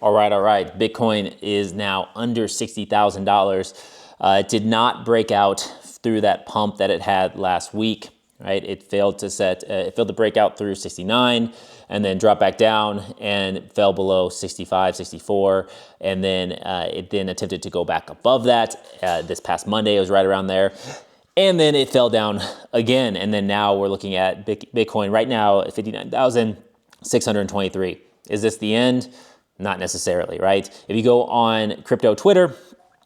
All right. Bitcoin is now under $60,000. It did not break out through that pump that it had last week, right? It failed to break out through 69 and then dropped back down and fell below 65, 64. And then it then attempted to go back above that. This past Monday, it was right around there. And then it fell down again. And then now we're looking at Bitcoin right now at 59,623. Is this the end? Not necessarily, right? If you go on crypto Twitter,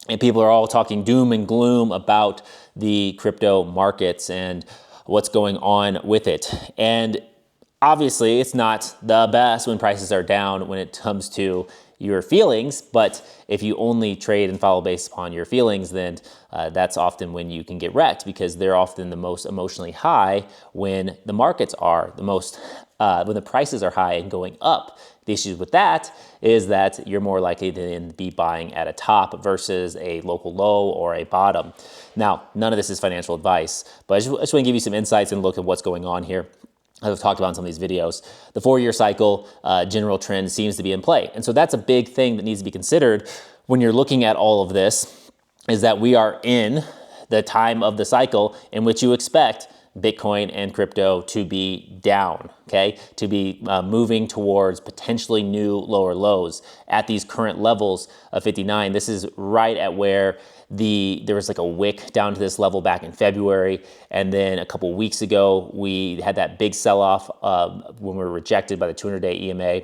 and people are all talking doom and gloom about the crypto markets and what's going on with it. And obviously, it's not the best when prices are down when it comes to your feelings, but if you only trade and follow based upon your feelings, then that's often when you can get wrecked, because they're often the most emotionally high when the markets are the most, when the prices are high and going up. The issue with that is that you're more likely to be buying at a top versus a local low or a bottom. Now, none of this is financial advice, but I just want to give you some insights and look at what's going on here. As I've talked about in some of these videos, the 4-year cycle general trend seems to be in play. And so that's a big thing that needs to be considered when you're looking at all of this, is that we are in the time of the cycle in which you expect Bitcoin and crypto to be down, okay? To be moving towards potentially new lower lows at these current levels of 59. This is right at where there was like a wick down to this level back in February. And then a couple weeks ago, we had that big sell-off when we were rejected by the 200-day EMA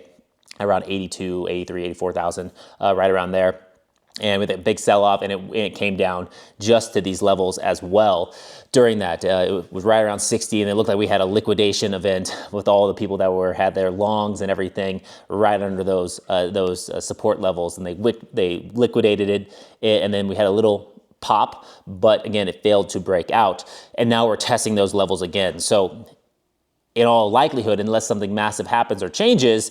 around 82, 83, 84,000, right around there. And with a big sell-off, and it came down just to these levels as well. During that, it was right around 60, and it looked like we had a liquidation event with all the people that had their longs and everything right under those support levels, and they liquidated it, and then we had a little pop, but again, it failed to break out, and now we're testing those levels again. So, in all likelihood, unless something massive happens or changes,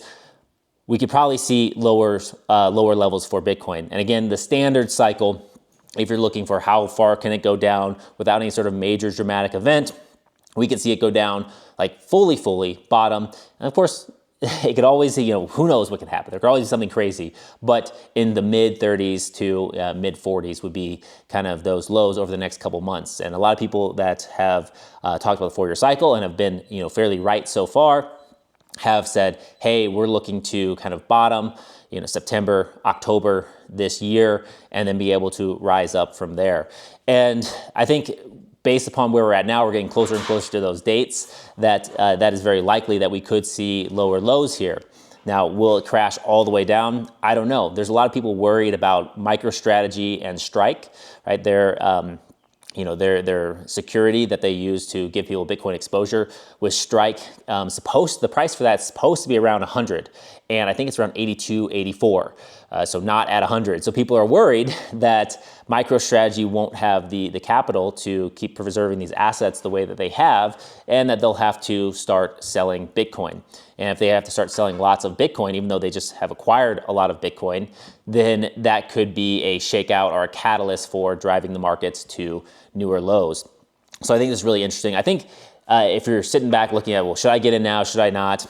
we could probably see lower levels for Bitcoin. And again, the standard cycle, if you're looking for how far can it go down without any sort of major dramatic event, we could see it go down like fully bottom. And of course, it could always, who knows what could happen. There could always be something crazy, but in the mid 30s to mid 40s would be kind of those lows over the next couple months. And a lot of people that have talked about the 4-year cycle and have been, fairly right so far, have said, hey, we're looking to kind of bottom, September, October this year, and then be able to rise up from there. And I think based upon where we're at now, we're getting closer and closer to those dates, that is very likely that we could see lower lows here. Now, will it crash all the way down? I don't know. There's a lot of people worried about MicroStrategy and Strike, right? Their security that they use to give people Bitcoin exposure. With Strike, the price for that's supposed to be around 100, and I think it's around 82, 84. So not at 100. So people are worried that MicroStrategy won't have the capital to keep preserving these assets the way that they have, and that they'll have to start selling Bitcoin. And if they have to start selling lots of Bitcoin, even though they just have acquired a lot of Bitcoin, then that could be a shakeout or a catalyst for driving the markets to newer lows. So I think this is really interesting. I think if you're sitting back looking at, well, should I get in now? Should I not?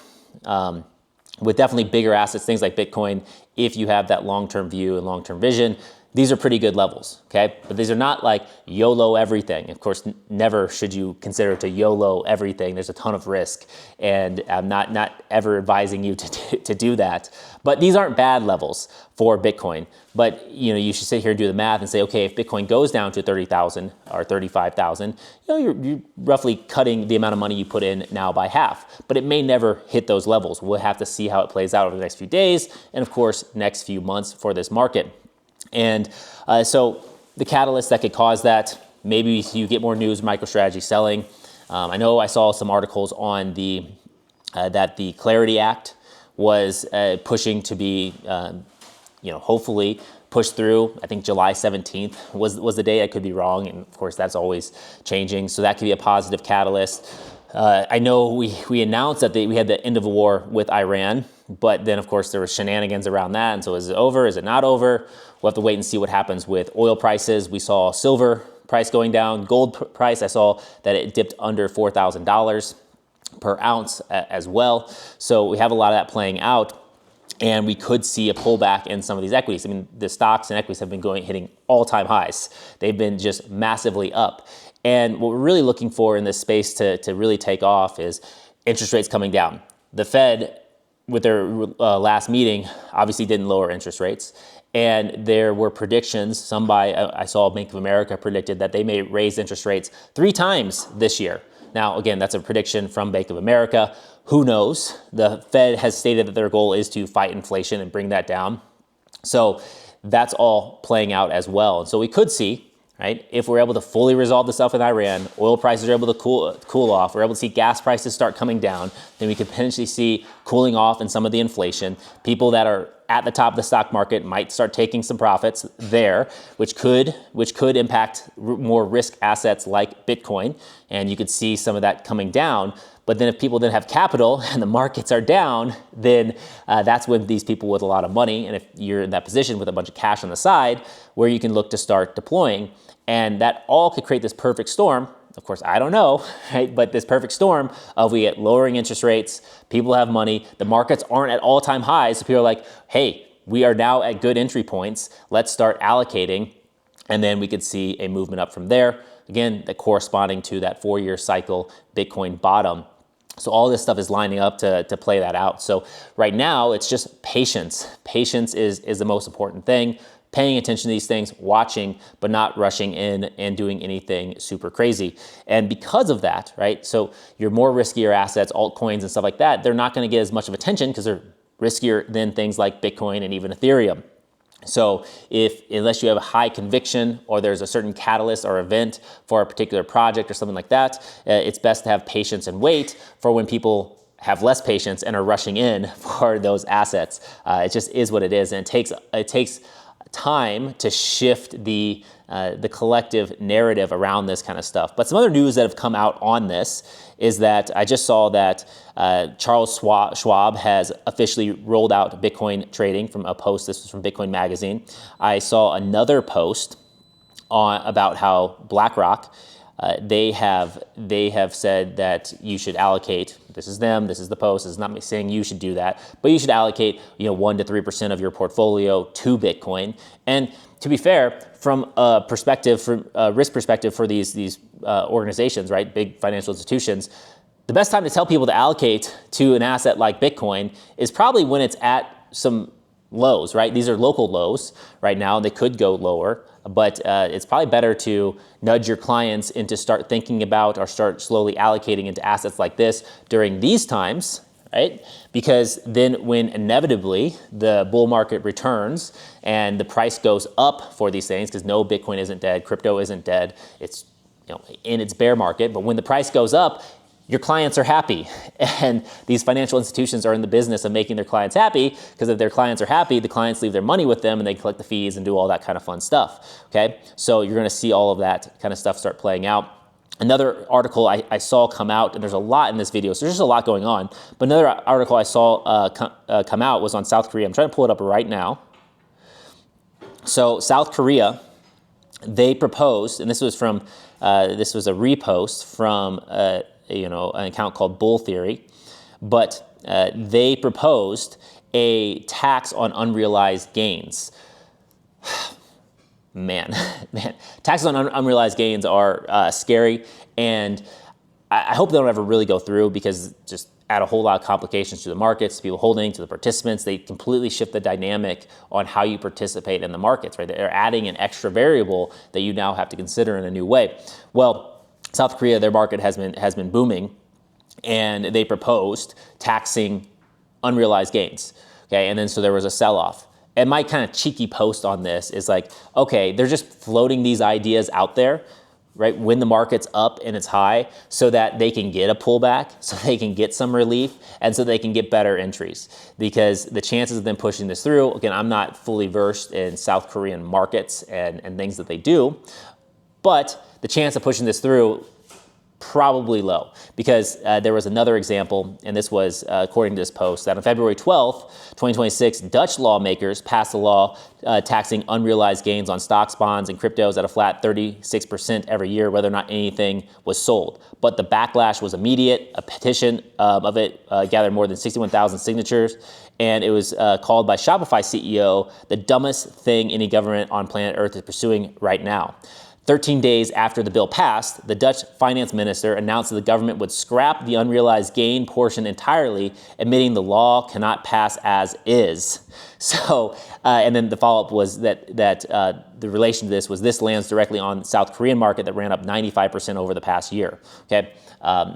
With definitely bigger assets, things like Bitcoin, if you have that long-term view and long-term vision, these are pretty good levels, okay? But these are not like YOLO everything. Of course, never should you consider to YOLO everything. There's a ton of risk, and I'm not ever advising you to do that. But these aren't bad levels for Bitcoin. But you should sit here and do the math and say, okay, if Bitcoin goes down to 30,000 or 35,000, you're roughly cutting the amount of money you put in now by half. But it may never hit those levels. We'll have to see how it plays out over the next few days, and of course, next few months for this market. And so the catalyst that could cause that, maybe you get more news, MicroStrategy selling. I know I saw some articles on that the Clarity Act was pushing to be, hopefully pushed through. I think July 17th was the day. I could be wrong, and of course that's always changing. So that could be a positive catalyst. I know we announced that we had the end of a war with Iran, but then of course there were shenanigans around that. And so is it over? Is it not over? We'll have to wait and see what happens with oil prices. We saw silver price going down. Gold price, I saw that it dipped under $4,000 per ounce as well. So we have a lot of that playing out. and we could see a pullback in some of these equities. I mean, the stocks and equities have been hitting all-time highs. They've been just massively up. And what we're really looking for in this space to really take off is interest rates coming down. The Fed, with their last meeting, obviously didn't lower interest rates. And there were predictions, I saw Bank of America predicted that they may raise interest rates 3 times this year. Now, again, that's a prediction from Bank of America. Who knows? The Fed has stated that their goal is to fight inflation and bring that down. So that's all playing out as well. And so we could see, right, if we're able to fully resolve the stuff in Iran, oil prices are able to cool off, we're able to see gas prices start coming down, then we could potentially see cooling off in some of the inflation. People that are at the top of the stock market might start taking some profits there, which could impact more risk assets like Bitcoin. And you could see some of that coming down. But then if people then have capital and the markets are down, then that's when these people with a lot of money, and if you're in that position with a bunch of cash on the side, where you can look to start deploying. And that all could create this perfect storm. Of course, I don't know, right? But this perfect storm of we get lowering interest rates, people have money, the markets aren't at all-time highs, so people are like, hey, we are now at good entry points, let's start allocating, and then we could see a movement up from there. Again, that corresponding to that 4-year cycle Bitcoin bottom. So all this stuff is lining up to play that out. So right now, it's just patience. Patience is the most important thing. Paying attention to these things, watching, but not rushing in and doing anything super crazy. And because of that, right, so your more riskier assets, altcoins and stuff like that, they're not going to get as much of attention because they're riskier than things like Bitcoin and even Ethereum. So unless you have a high conviction or there's a certain catalyst or event for a particular project or something like that, it's best to have patience and wait for when people have less patience and are rushing in for those assets. It just is what it is, and it takes time to shift the collective narrative around this kind of stuff. But some other news that have come out on this is that I just saw that Charles Schwab has officially rolled out Bitcoin trading from a post. This was from Bitcoin Magazine. I saw another post about how BlackRock, they have said that you should allocate. This is them. This is the post. This is not me saying you should do that, but you should allocate 1 to 3% of your portfolio to Bitcoin. And to be fair, from a perspective, from a risk perspective for these organizations, right, big financial institutions, the best time to tell people to allocate to an asset like Bitcoin is probably when it's at some lows, right? These are local lows right now. They could go lower, but it's probably better to nudge your clients into start thinking about or start slowly allocating into assets like this during these times, right? Because then when inevitably the bull market returns and the price goes up for these things, because no, Bitcoin isn't dead, crypto isn't dead, it's in its bear market, but when the price goes up, your clients are happy. And these financial institutions are in the business of making their clients happy, because if their clients are happy, the clients leave their money with them and they collect the fees and do all that kind of fun stuff, okay? So you're gonna see all of that kind of stuff start playing out. Another article I saw come out, and there's a lot in this video, so there's just a lot going on, but another article I saw come out was on South Korea. I'm trying to pull it up right now. So South Korea, they proposed, and this was a repost from an account called Bull Theory, but they proposed a tax on unrealized gains. Man, taxes on unrealized gains are scary, and I hope they don't ever really go through, because just add a whole lot of complications to the markets, to people holding, to the participants. They completely shift the dynamic on how you participate in the markets, right? They're adding an extra variable that you now have to consider in a new way. Well, South Korea, their market has been booming, and they proposed taxing unrealized gains, okay? And then so there was a sell-off. And my kind of cheeky post on this is like, okay, they're just floating these ideas out there, right, when the market's up and it's high, so that they can get a pullback, so they can get some relief, and so they can get better entries. Because the chances of them pushing this through, again, I'm not fully versed in South Korean markets and things that they do, but the chance of pushing this through, probably low, because there was another example, and this was, according to this post, that on February 12th, 2026, Dutch lawmakers passed a law taxing unrealized gains on stocks, bonds, and cryptos at a flat 36% every year, whether or not anything was sold. But the backlash was immediate. A petition of it gathered more than 61,000 signatures, and it was called by Shopify CEO the dumbest thing any government on planet Earth is pursuing right now. 13 days after the bill passed, the Dutch finance minister announced that the government would scrap the unrealized gain portion entirely, admitting the law cannot pass as is. So, and then the follow-up was that the relation to this was this lands directly on the South Korean market that ran up 95% over the past year. Okay,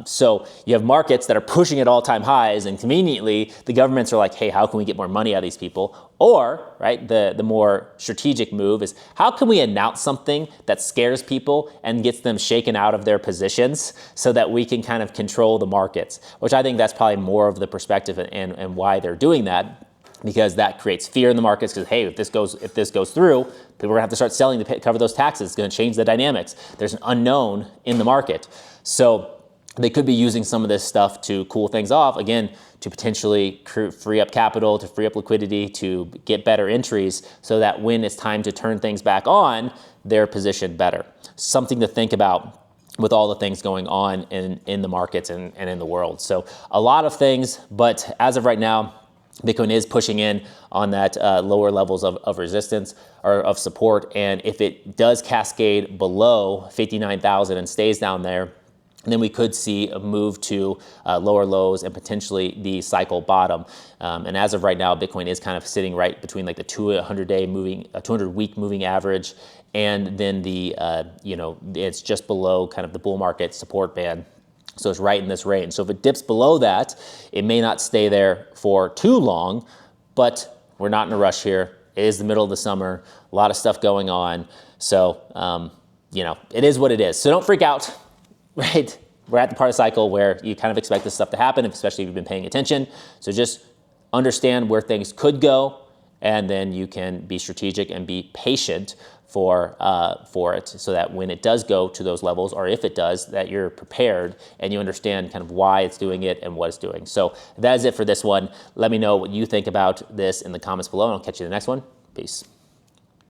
so you have markets that are pushing at all-time highs, and conveniently the governments are like, hey, how can we get more money out of these people? Or, right, the more strategic move is how can we announce something that scares people and gets them shaken out of their positions so that we can kind of control the markets, which I think that's probably more of the perspective and why they're doing that, because that creates fear in the markets because, hey, if this goes through, people are gonna have to start selling to cover those taxes. It's gonna change the dynamics. There's an unknown in the market. So they could be using some of this stuff to cool things off, again, to potentially free up capital, to free up liquidity, to get better entries so that when it's time to turn things back on, they're positioned better. Something to think about with all the things going on in the markets and in the world. So a lot of things, but as of right now, Bitcoin is pushing in on that lower levels of resistance or of support. And if it does cascade below 59,000 and stays down there, then we could see a move to lower lows and potentially the cycle bottom. And as of right now, Bitcoin is kind of sitting right between like the 200-week moving average, and then the it's just below kind of the bull market support band. So it's right in this range. So if it dips below that, it may not stay there for too long, but we're not in a rush here. It is the middle of the summer, a lot of stuff going on. So it is what it is. So don't freak out. Right? We're at the part of the cycle where you kind of expect this stuff to happen, especially if you've been paying attention. So just understand where things could go, and then you can be strategic and be patient for it, so that when it does go to those levels, or if it does, that you're prepared and you understand kind of why it's doing it and what it's doing. So that is it for this one. Let me know what you think about this in the comments below, and I'll catch you in the next one. Peace.